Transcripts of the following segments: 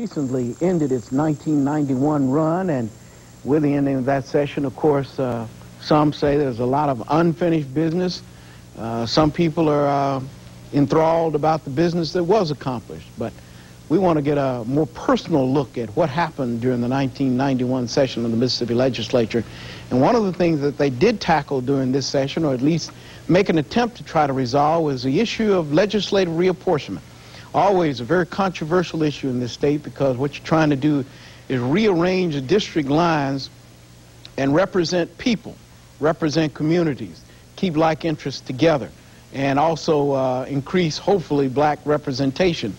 Recently ended its 1991 run, and with the ending of that session, of course, some say there's a lot of unfinished business. Some people are enthralled about the business that was accomplished, but we want to get a more personal look at what happened during the 1991 session of the Mississippi Legislature. And one of the things that they did tackle during this session, or at least make an attempt to try to resolve, was the issue of legislative reapportionment. Always a very controversial issue in this state, because what you're trying to do is rearrange the district lines and represent people, represent communities, keep like interests together, and also increase, hopefully, black representation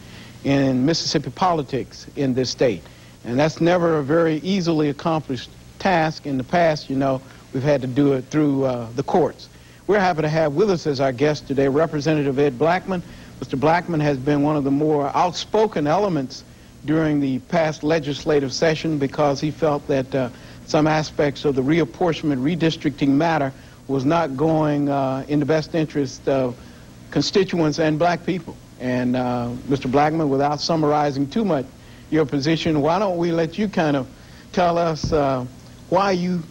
in Mississippi politics in this state. And that's never a very easily accomplished task. In the past, you know, we've had to do it through the courts. We're happy to have with us as our guest today Representative Ed Blackmon. Mr. Blackmon has been one of the more outspoken elements during the past legislative session, because he felt that some aspects of the reapportionment, redistricting matter was not going in the best interest of constituents and black people. And Mr. Blackmon, without summarizing too much your position, why don't we let you kind of tell us why you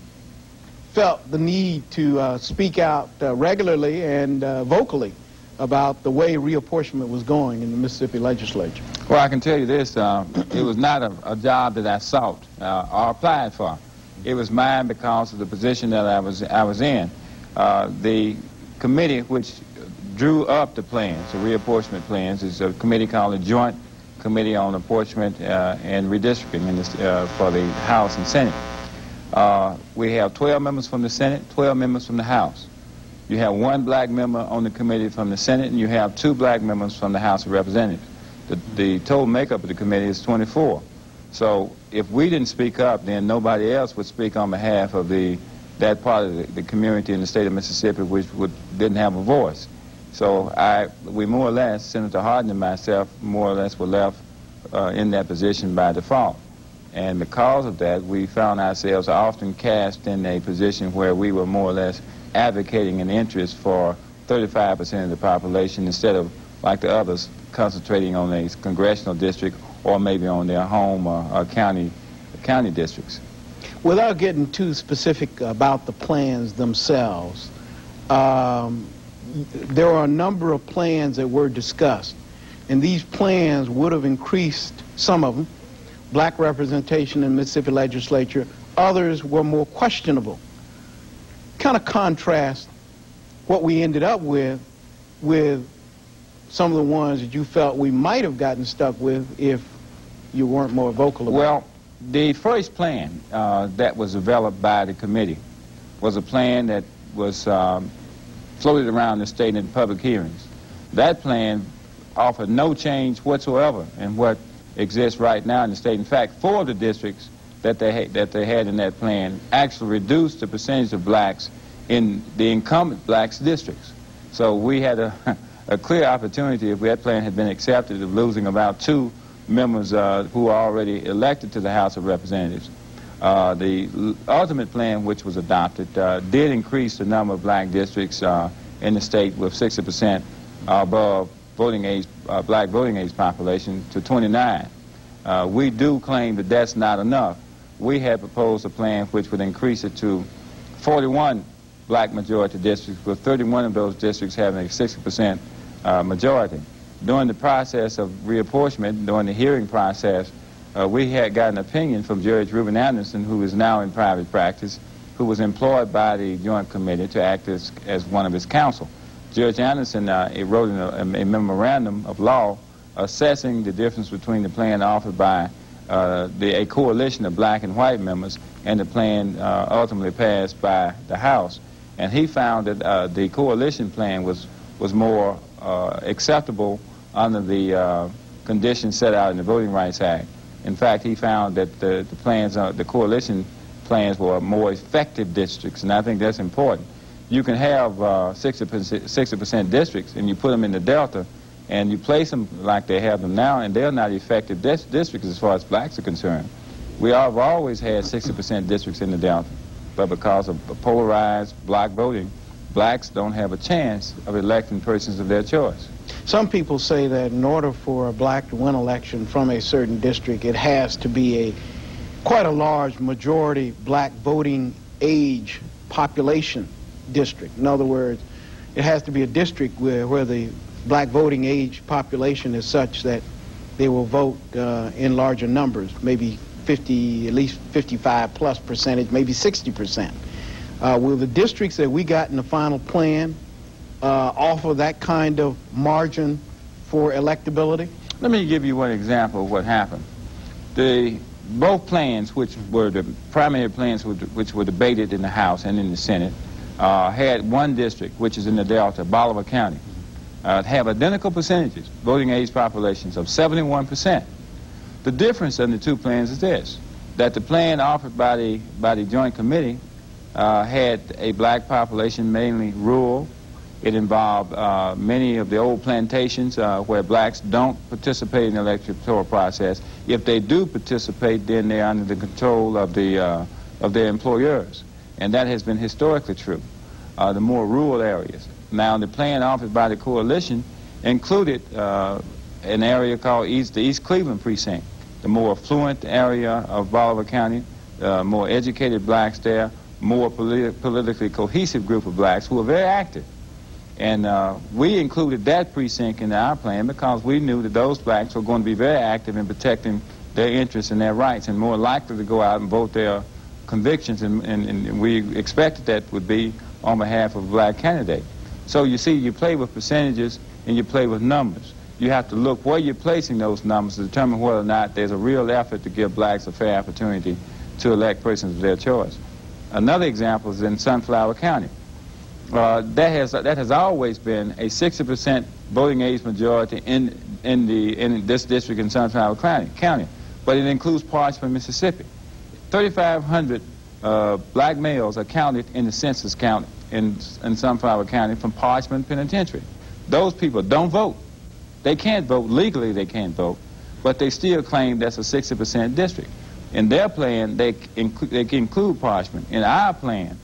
felt the need to speak out regularly and vocally about the way reapportionment was going in the Mississippi Legislature? Well, I can tell you this, it was not a job that I sought or applied for. It was mine because of the position that I was in. The committee which drew up the plans, the reapportionment plans, is a committee called the Joint Committee on Apportionment and Redistricting in this, for the House and Senate. We have 12 members from the Senate, 12 members from the House. You have one black member on the committee from the Senate, and you have 2 black members from the House of Representatives. The total makeup of the committee is 24. So if we didn't speak up, then nobody else would speak on behalf of that part of the community in the state of Mississippi which didn't have a voice. So we more or less, Senator Hardin and myself, more or less were left in that position by default. And because of that, we found ourselves often cast in a position where we were more or less advocating an interest for 35% of the population, instead of, like the others, concentrating on a congressional district or maybe on their home or county districts. Without getting too specific about the plans themselves, there are a number of plans that were discussed, and these plans would have increased, some of them, black representation in the Mississippi Legislature. Others were more questionable. Kind of contrast what we ended up with some of the ones that you felt we might have gotten stuck with if you weren't more vocal about it. Well, the first plan that was developed by the committee was a plan that was floated around the state in public hearings. That plan offered no change whatsoever in what exists right now in the state. In fact, 4 of the districts that they had in that plan actually reduced the percentage of blacks in the incumbent blacks districts. So we had a clear opportunity, if that plan had been accepted, of losing about 2 members who are already elected to the House of Representatives. The ultimate plan, which was adopted, did increase the number of black districts in the state with 60% above voting age, black voting age population to 29. We do claim that that's not enough. We had proposed a plan which would increase it to 41 black majority districts, with 31 of those districts having a 60% majority. During the process of reapportionment, during the hearing process, we had got an opinion from Judge Reuben Anderson, who is now in private practice, who was employed by the Joint Committee to act as one of his counsel. Judge Anderson wrote a memorandum of law assessing the difference between the plan offered by a coalition of black and white members and the plan ultimately passed by the House. And he found that the coalition plan was more acceptable under the conditions set out in the Voting Rights Act. In fact, he found that the coalition plans were more effective districts, and I think that's important. You can have 60% districts, and you put them in the Delta, and you place them like they have them now, and they're not effective districts as far as blacks are concerned. We have always had 60% districts in the Delta, but because of polarized block voting, blacks don't have a chance of electing persons of their choice. Some people say that in order for a black to win election from a certain district, it has to be quite a large majority black voting age population district. In other words, it has to be a district where the black voting age population is such that they will vote in larger numbers, maybe 50, at least 55 plus percentage, maybe 60%. Will the districts that we got in the final plan offer that kind of margin for electability? Let me give you one example of what happened. Both plans, which were the primary plans which were debated in the House and in the Senate, had one district, which is in the Delta, Bolivar County, have identical percentages, voting age populations of 71%. The difference in the two plans is this, that the plan offered by the Joint Committee had a black population, mainly rural. It involved many of the old plantations where blacks don't participate in the electoral process. If they do participate, then they're under the control of their employers. And that has been historically true, the more rural areas. Now, the plan offered by the coalition included an area called the East Cleveland precinct, the more affluent area of Bolivar County, more educated blacks there, more politically cohesive group of blacks who are very active. And we included that precinct in our plan because we knew that those blacks were going to be very active in protecting their interests and their rights and more likely to go out and vote their convictions, and we expected that would be on behalf of a black candidate. So you see, you play with percentages and you play with numbers. You have to look where you're placing those numbers to determine whether or not there's a real effort to give blacks a fair opportunity to elect persons of their choice. Another example is in Sunflower County. That has always been a 60% voting age majority in this district in Sunflower County, but it includes Parchman, Mississippi. 3,500 black males are counted in the census count in Sunflower County from Parchman Penitentiary. Those people don't vote. They can't vote. Legally, they can't vote, but they still claim that's a 60% district. In their plan, they include Parchman. In our plan,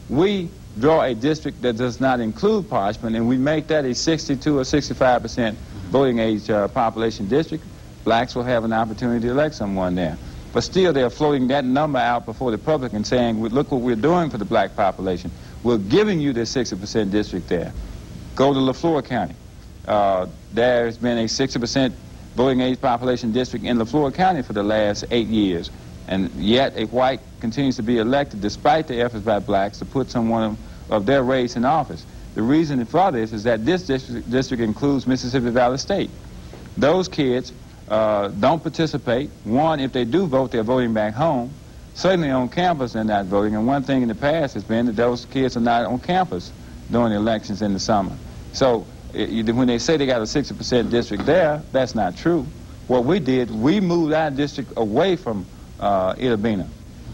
we draw a district that does not include Parchman, and we make that a 62 or 65% voting age population district. Blacks will have an opportunity to elect someone there. But still, they're floating that number out before the public and saying, look what we're doing for the black population. We're giving you this 60% district there. Go to LaFleur County. There's been a 60% voting age population district in LaFleur County for the last 8 years. And yet a white continues to be elected despite the efforts by blacks to put someone of their race in office. The reason for this is that this district includes Mississippi Valley State. Those kids don't participate. One, if they do vote, they're voting back home. Certainly on campus they're not voting. And one thing in the past has been that those kids are not on campus during the elections in the summer. So when they say they got a 60% district there, that's not true. What we did, we moved our district away from Itabena,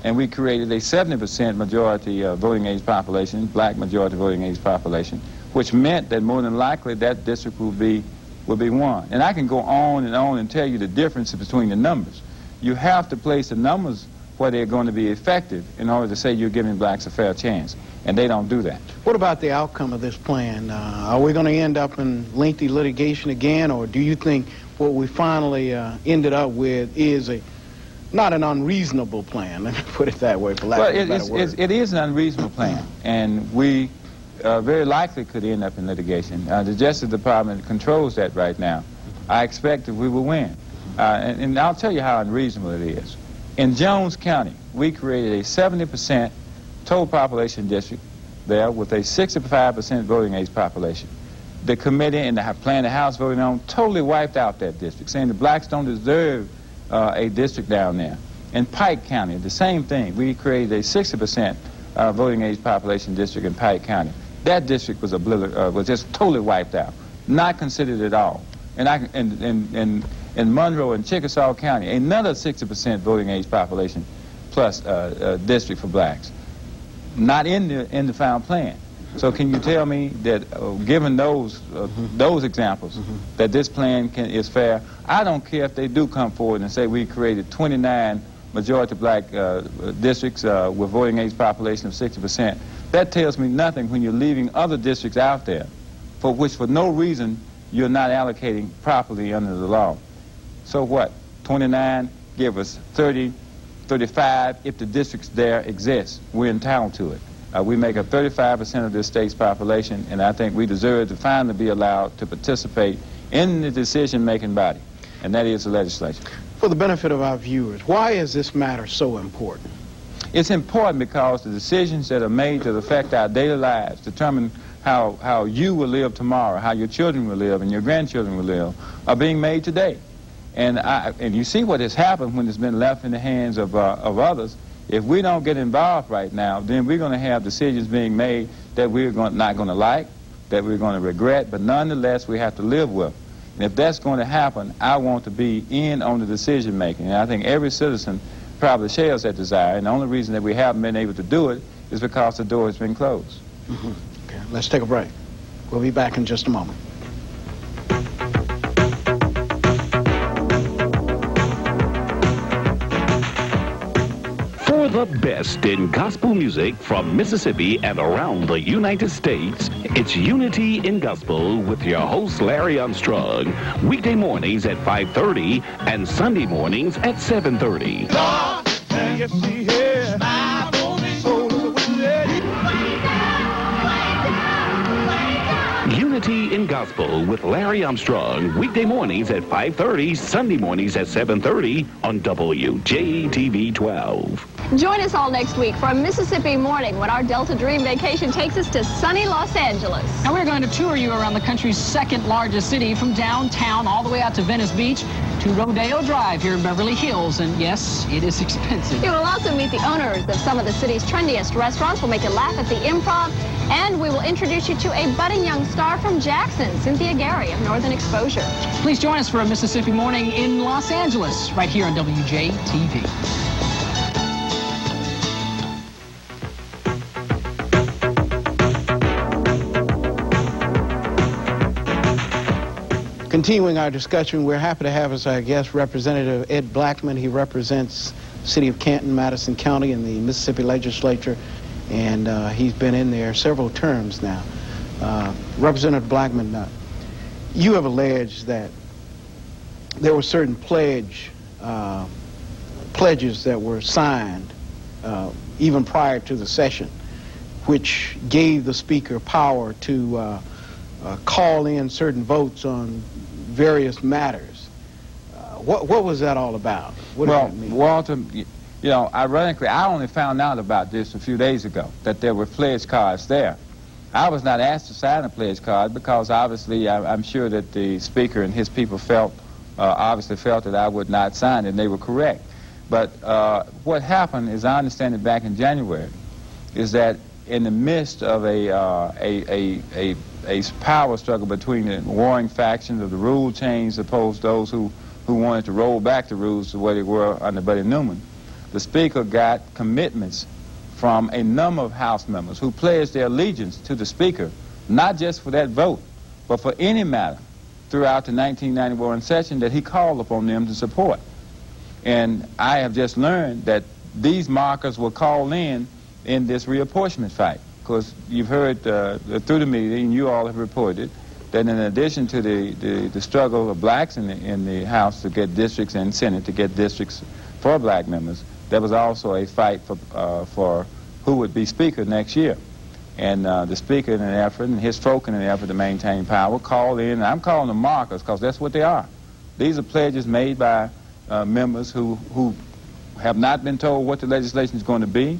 and we created a 70% majority voting age population, black majority voting age population, which meant that more than likely that district would be won. And I can go on and tell you the differences between the numbers. You have to place the numbers where they're going to be effective in order to say you're giving blacks a fair chance, and they don't do that. What about the outcome of this plan? Are we going to end up in lengthy litigation again, or do you think what we finally ended up with is not an unreasonable plan? Let me put it that way, for lack of a better word. It is an unreasonable plan, and we very likely could end up in litigation. The Justice Department controls that right now. I expect that we will win. And I'll tell you how unreasonable it is. In Jones County, we created a 70% total population district there with a 65% voting age population. The committee and the plan the House voted on totally wiped out that district, saying the blacks don't deserve a district down there. In Pike County, the same thing. We created a 60% voting age population district in Pike County. That district was just totally wiped out, not considered at all. And in Monroe and Chickasaw County, another 60% voting age population plus district for blacks, not in the final plan. So can you tell me that, given those examples, that this plan is fair? I don't care if they do come forward and say we created 29 majority black districts with voting age population of 60%. That tells me nothing when you're leaving other districts out there for which, for no reason, you're not allocating properly under the law. So what? 29, give us 30, 35 if the districts there exist. We're entitled to it. We make up 35% of this state's population, and I think we deserve to finally be allowed to participate in the decision-making body, and that is the legislature. For the benefit of our viewers, why is this matter so important? It's important because the decisions that are made that affect our daily lives determine how you will live tomorrow, how your children will live, and your grandchildren will live, are being made today. And you see what has happened when it's been left in the hands of others. If we don't get involved right now, then we're going to have decisions being made that we're not going to like, that we're going to regret, but nonetheless we have to live with. And if that's going to happen, I want to be in on the decision making. And I think every citizen probably shares that desire, and the only reason that we haven't been able to do it is because the door has been closed. Okay, let's take a break. We'll be back in just a moment. For the best in gospel music from Mississippi and around the United States, it's Unity in Gospel with your host, Larry Armstrong, weekday mornings at 5:30 and Sunday mornings at 7:30. Unity in Gospel with Larry Armstrong, weekday mornings at 5:30, Sunday mornings at 7:30 on WJTV 12. Join us all next week for a Mississippi morning when our Delta Dream vacation takes us to sunny Los Angeles. Now we're going to tour you around the country's second largest city, from downtown all the way out to Venice Beach to Rodeo Drive here in Beverly Hills. And yes, it is expensive. You will also meet the owners of some of the city's trendiest restaurants. We'll make you laugh at the Improv, and we will introduce you to a budding young star from Jackson, Cynthia Gary of Northern Exposure. Please join us for a Mississippi morning in Los Angeles, right here on WJTV. Continuing our discussion, we're happy to have as our guest Representative Ed Blackmon. He represents the city of Canton, Madison County in the Mississippi legislature, and he's been in there several terms now. Representative Blackmon, you have alleged that there were certain pledges that were signed even prior to the session, which gave the speaker power to call in certain votes on various matters. What was that all about? What well, did that mean? Walter, you know, ironically, I only found out about this a few days ago, that there were pledge cards there. I was not asked to sign a pledge card because obviously I'm sure that the speaker and his people obviously felt that I would not sign it, and they were correct. But what happened, as I understand it back in January, is that in the midst of a power struggle between the warring factions of the rule change opposed to those who wanted to roll back the rules to what they were under Buddy Newman, the speaker got commitments from a number of House members who pledged their allegiance to the speaker, not just for that vote, but for any matter throughout the 1991 session that he called upon them to support. And I have just learned that these markers were called in this reapportionment fight. Because you've heard through the media, and you all have reported, that in addition to the struggle of blacks in the House to get districts and Senate to get districts for black members, there was also a fight for who would be Speaker next year. And the Speaker, in an effort, and his folk in an effort to maintain power, called in, and I'm calling them markers because that's what they are. These are pledges made by members who have not been told what the legislation is going to be.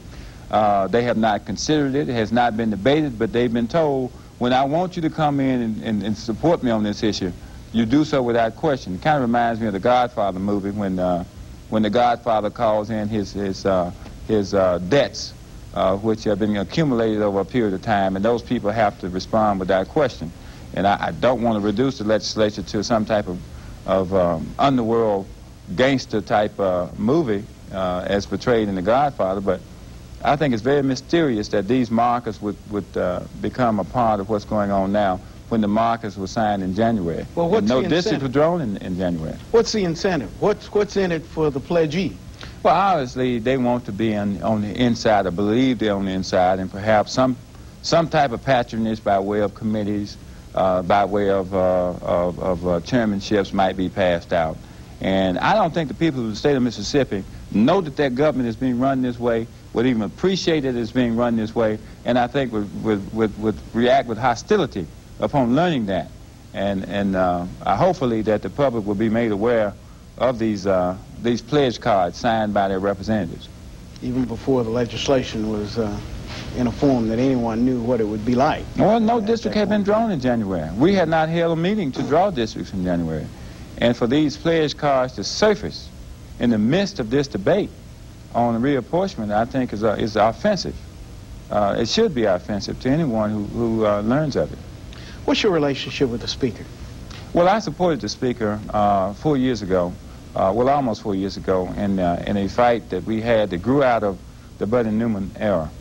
They have not considered it. It has not been debated, but they've been told, when I want you to come in and support me on this issue, you do so without question. It kind of reminds me of the Godfather movie when the Godfather calls in his debts, which have been accumulated over a period of time, and those people have to respond without question. And I don't want to reduce the legislature to some type of underworld gangster-type movie as portrayed in the Godfather, but I think it's very mysterious that these markers would become a part of what's going on now when the markers were signed in January. Well, what's no the districts incentive? were drawn in January. What's the incentive? What's in it for the pledgee? Well, obviously, they want to be on the inside, or believe they're on the inside, and perhaps some type of patronage by way of committees, by way of chairmanships might be passed out. And I don't think the people of the state of Mississippi know that their government is being run this way, would even appreciate that it's being run this way, and I think would react with hostility upon learning that. And hopefully that the public will be made aware of these pledge cards signed by their representatives. Even before the legislation was in a form that anyone knew what it would be like. Well, no district had been drawn in January. We had not held a meeting to draw districts in January. And for these pledge cards to surface in the midst of this debate on reapportionment, I think is offensive. It should be offensive to anyone who learns of it. What's your relationship with the Speaker? Well, I supported the Speaker 4 years ago, well, almost 4 years ago, in a fight that we had that grew out of the Buddy Newman era.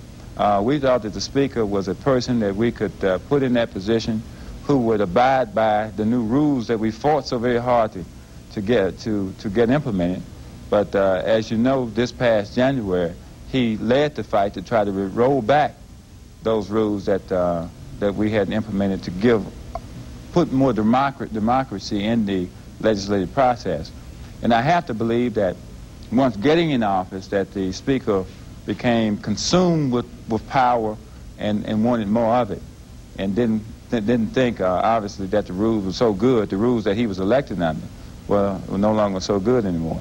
We thought that the Speaker was a person that we could put in that position who would abide by the new rules that we fought so very hard to get implemented. But as you know, this past January, he led the fight to try to roll back those rules that we had implemented to put more democracy in the legislative process. And I have to believe that once getting in office, that the Speaker became consumed with power and wanted more of it, and didn't think, obviously, that the rules were so good, the rules that he was elected under were no longer so good anymore.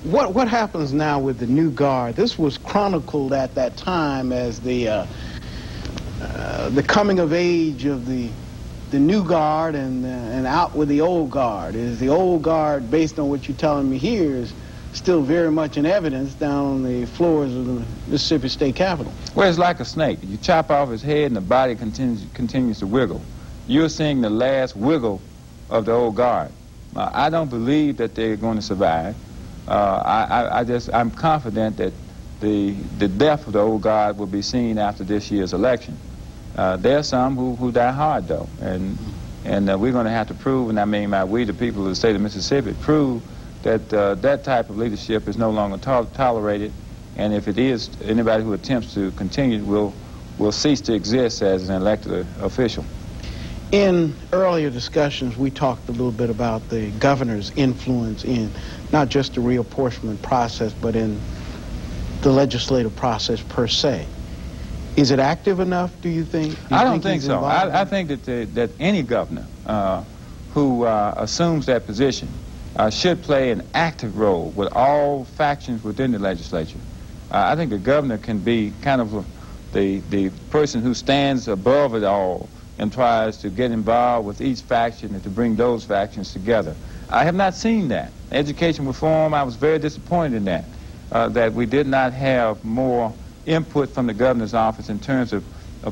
What happens now with the new guard? This was chronicled at that time as the coming of age of the new guard and out with the old guard. Is the old guard, based on what you're telling me here, is still very much in evidence down on the floors of the Mississippi State Capitol? Well, it's like a snake. You chop off his head and the body continues to wiggle. You're seeing the last wiggle of the old guard. I don't believe that they're going to survive. I'm confident that the death of the old guard will be seen after this year's election. There are some who die hard, though, and we're going to have to prove, and I mean by we, the people of the state of Mississippi, prove that that type of leadership is no longer tolerated, and if it is, anybody who attempts to continue will cease to exist as an elected official. In earlier discussions, we talked a little bit about the governor's influence in not just the reapportionment process, but in the legislative process per se. Is it active enough, do you think? I don't think so. I think that any governor who assumes that position should play an active role with all factions within the legislature. I think the governor can be kind of the person who stands above it all and tries to get involved with each faction and to bring those factions together. I have not seen that. Education reform, I was very disappointed in that, that we did not have more input from the governor's office in terms of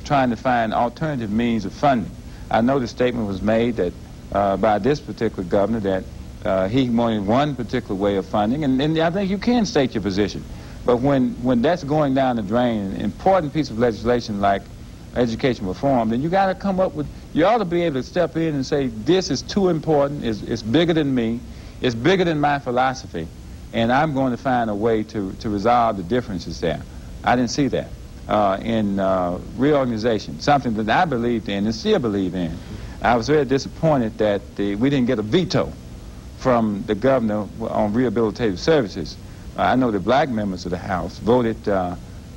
trying to find alternative means of funding. I know the statement was made that by this particular governor that he wanted one particular way of funding, and I think you can state your position. But when that's going down the drain, an important piece of legislation like education reform, then you got to come up with, you ought to be able to step in and say, this is too important, it's bigger than me, it's bigger than my philosophy, and I'm going to find a way to resolve the differences there. I didn't see that in reorganization, something that I believed in and still believe in. I was very disappointed that we didn't get a veto from the governor on rehabilitative services. I know the black members of the House voted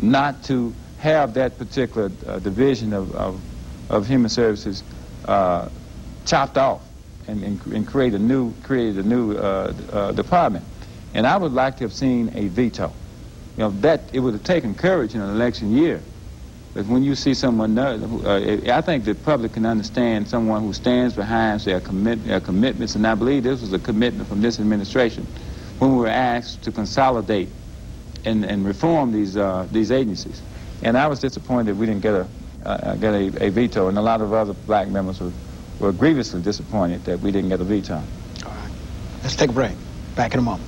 not to have that particular division of human services chopped off and created a new department. And I would like to have seen a veto. You know, that it would have taken courage in an election year. But when you see someone, I think the public can understand someone who stands behind their commitments, and I believe this was a commitment from this administration when we were asked to consolidate and reform these agencies. And I was disappointed we didn't get a veto, and a lot of other black members were grievously disappointed that we didn't get a veto. All right. Let's take a break. Back in a moment.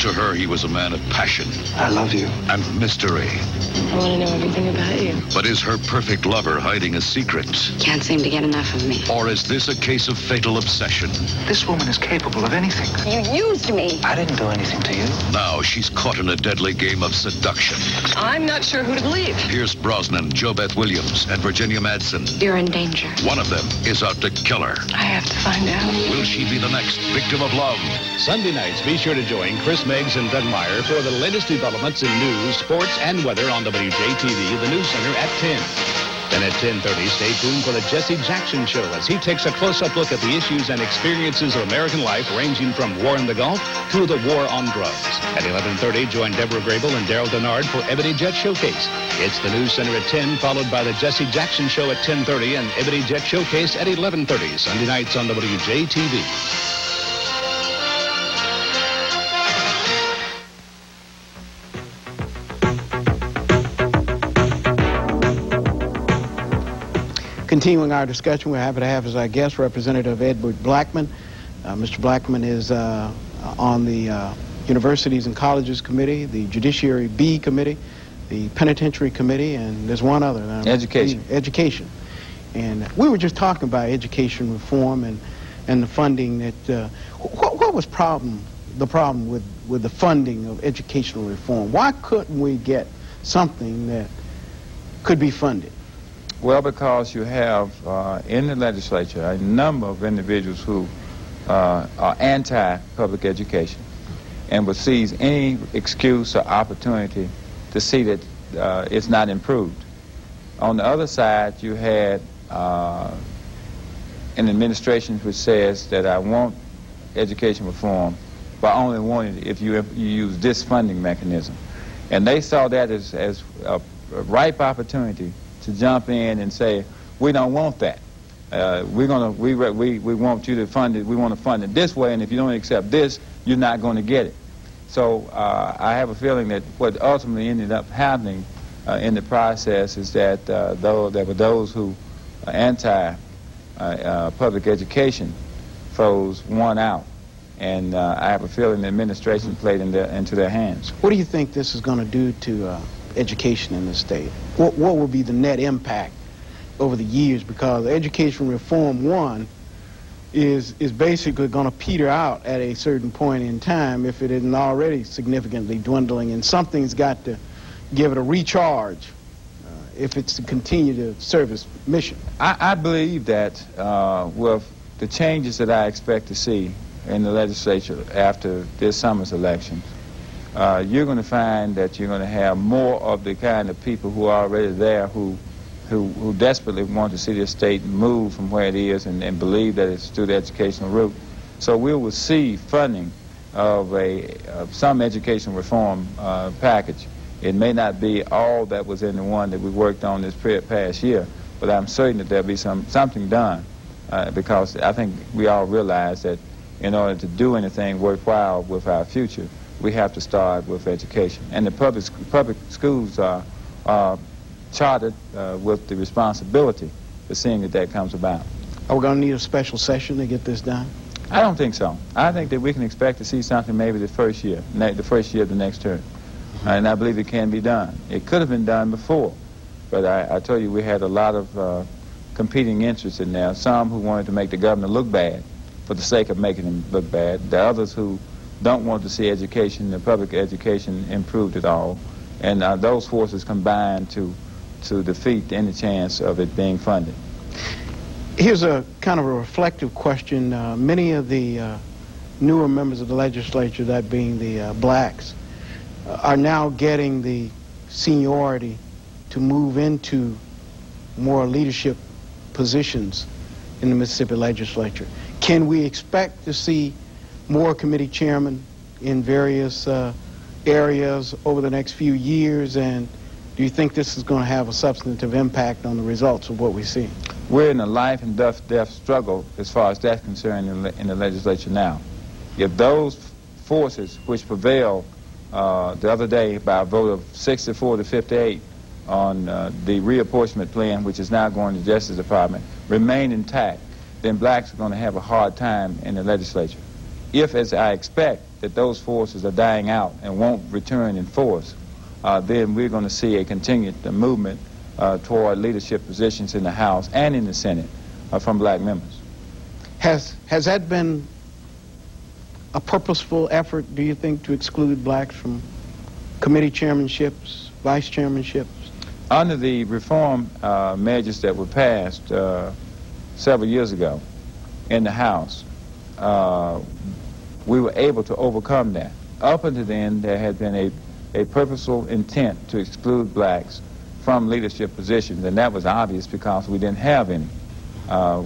To her, her, he was a man of passion. I love you. And mystery. I want to know everything about you. But is her perfect lover hiding a secret? Can't seem to get enough of me. Or is this a case of fatal obsession? This woman is capable of anything. You used me. I didn't do anything to you. Now she's caught in a deadly game of seduction. I'm not sure who to believe. Pierce Brosnan, JoBeth Williams, and Virginia Madsen. You're in danger. One of them is out to kill her. I have to find out. Will she be the next victim of love? Sunday nights, be sure to join Chris Meggs and Doug Meyer for the latest developments in news, sports, and weather on WJTV, the News Center, at 10. Then at 10:30, stay tuned for the Jesse Jackson Show as he takes a close-up look at the issues and experiences of American life, ranging from war in the Gulf to the war on drugs. At 11:30, join Deborah Grable and Daryl Denard for Ebony Jet Showcase. It's the News Center at 10, followed by the Jesse Jackson Show at 10:30 and Ebony Jet Showcase at 11:30, Sunday nights on WJTV. Continuing our discussion, we're happy to have as our guest Representative Edward Blackmon. Mr. Blackmon is on the Universities and Colleges Committee, the Judiciary B Committee, the Penitentiary Committee, and there's one other. Education. Education. And we were just talking about education reform and the funding that, what was the problem with the funding of educational reform? Why couldn't we get something that could be funded? Well, because you have in the legislature a number of individuals who are anti-public education and would seize any excuse or opportunity to see that it's not improved. On the other side, you had an administration which says that I want education reform, but I only want it if you use this funding mechanism. And they saw that as a ripe opportunity to jump in and say, we don't want that. We want you to fund it. We want to fund it this way, and if you don't accept this, you're not going to get it. So I have a feeling that what ultimately ended up happening in the process is that there were those who are anti-public education foes won out, and I have a feeling the administration played into their hands. What do you think this is going to do to education in the state? What will be the net impact over the years? Because education reform one is basically going to peter out at a certain point in time if it isn't already significantly dwindling, and something's got to give it a recharge if it's to continue to serve its mission. I believe that with the changes that I expect to see in the legislature after this summer's elections, you're going to find that you're going to have more of the kind of people who are already there who desperately want to see this state move from where it is and believe that it's through the educational route. So we will see funding of some education reform package. It may not be all that was in the one that we worked on this past year, but I'm certain that there'll be something done because I think we all realize that in order to do anything worthwhile with our future, we have to start with education. And the public schools are chartered with the responsibility for seeing that comes about. Are we going to need a special session to get this done? I don't think so. I think that we can expect to see something maybe the first year of the next term. And I believe it can be done. It could have been done before, but I told you we had a lot of competing interests in there. Some who wanted to make the governor look bad for the sake of making him look bad. The others who don't want to see education, the public education, improved at all. And those forces combined to defeat any chance of it being funded. Here's a kind of a reflective question. Many of the newer members of the legislature, that being the blacks, are now getting the seniority to move into more leadership positions in the Mississippi legislature. Can we expect to see more committee chairmen in various areas over the next few years, and do you think this is going to have a substantive impact on the results of what we see? We're in a life and death struggle as far as that's concerned in the legislature now. If those forces which prevailed the other day by a vote of 64 to 58 on the reapportionment plan, which is now going to the Justice Department, remain intact, then blacks are going to have a hard time in the legislature. If, as I expect, that those forces are dying out and won't return in force, then we're going to see a continued movement toward leadership positions in the House and in the Senate from black members. Has that been a purposeful effort, do you think, to exclude blacks from committee chairmanships, vice chairmanships? Under the reform measures that were passed several years ago in the House, we were able to overcome that. Up until then, there had been a purposeful intent to exclude blacks from leadership positions, and that was obvious because we didn't have any.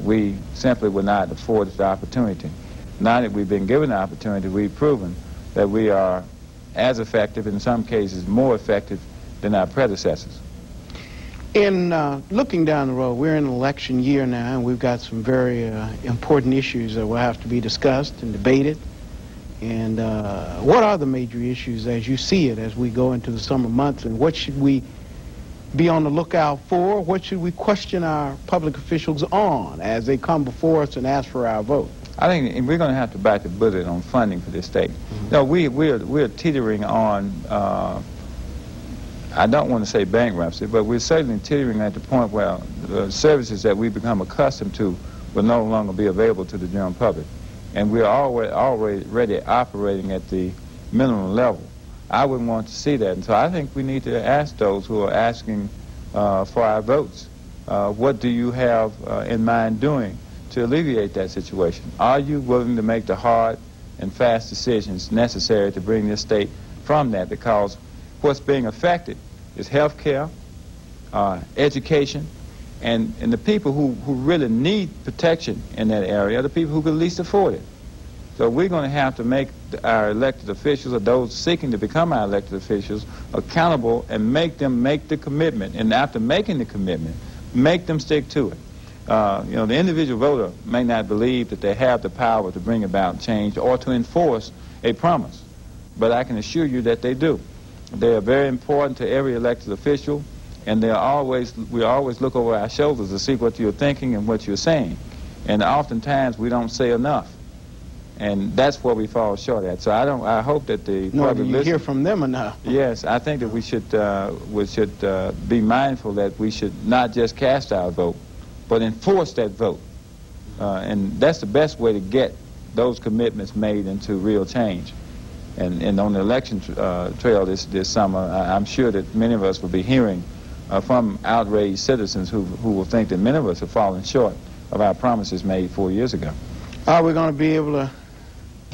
We simply were not afforded the opportunity. Now that we've been given the opportunity, we've proven that we are as effective, in some cases more effective, than our predecessors. In looking down the road, we're in an election year now, and we've got some very important issues that will have to be discussed and debated. And what are the major issues as you see it as we go into the summer months, and what should we be on the lookout for? What should we question our public officials on as they come before us and ask for our vote? I think we're going to have to bite the bullet on funding for this state. Mm-hmm. No, we're teetering on, I don't want to say bankruptcy, but we're certainly teetering at the point where the services that we've become accustomed to will no longer be available to the general public. And we're already operating at the minimum level. I wouldn't want to see that. And so I think we need to ask those who are asking for our votes, what do you have in mind doing to alleviate that situation? Are you willing to make the hard and fast decisions necessary to bring this state from that? Because what's being affected is health care, education, and the people who really need protection in that area are the people who can least afford it. So we're going to have to make our elected officials, or those seeking to become our elected officials, accountable and make them make the commitment. And after making the commitment, make them stick to it. You know, the individual voter may not believe that they have the power to bring about change or to enforce a promise, but I can assure you that they do. They are very important to every elected official, and we always look over our shoulders to see what you're thinking and what you're saying. And oftentimes we don't say enough. And that's where we fall short at. So I hope that the public do you hear from them enough? Yes, I think that we should be mindful that we should not just cast our vote, but enforce that vote. And that's the best way to get those commitments made into real change. And on the election trail this summer, I'm sure that many of us will be hearing from outraged citizens who will think that many of us have fallen short of our promises made 4 years ago. Are we going to be able to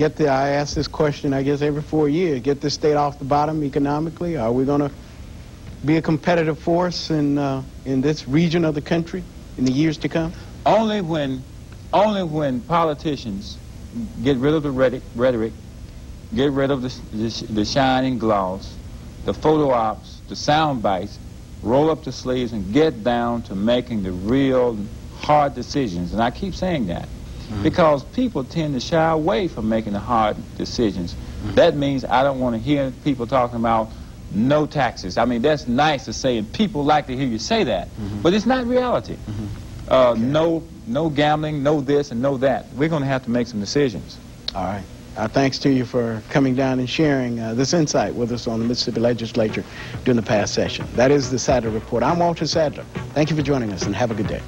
I ask this question, I guess, every 4 years, get this state off the bottom economically? Are we going to be a competitive force in this region of the country in the years to come? Only when politicians get rid of the rhetoric, get rid of the shining gloss, the photo ops, the sound bites, roll up the sleeves and get down to making the real hard decisions. And I keep saying that. Because people tend to shy away from making the hard decisions. That means I don't want to hear people talking about no taxes. I mean, that's nice to say, and people like to hear you say that, but it's not reality. Okay. No gambling, no this and no that. We're going to have to make some decisions. All right. Thanks to you for coming down and sharing this insight with us on the Mississippi Legislature during the past session. That is the Sadler Report. I'm Walter Sadler. Thank you for joining us, and have a good day.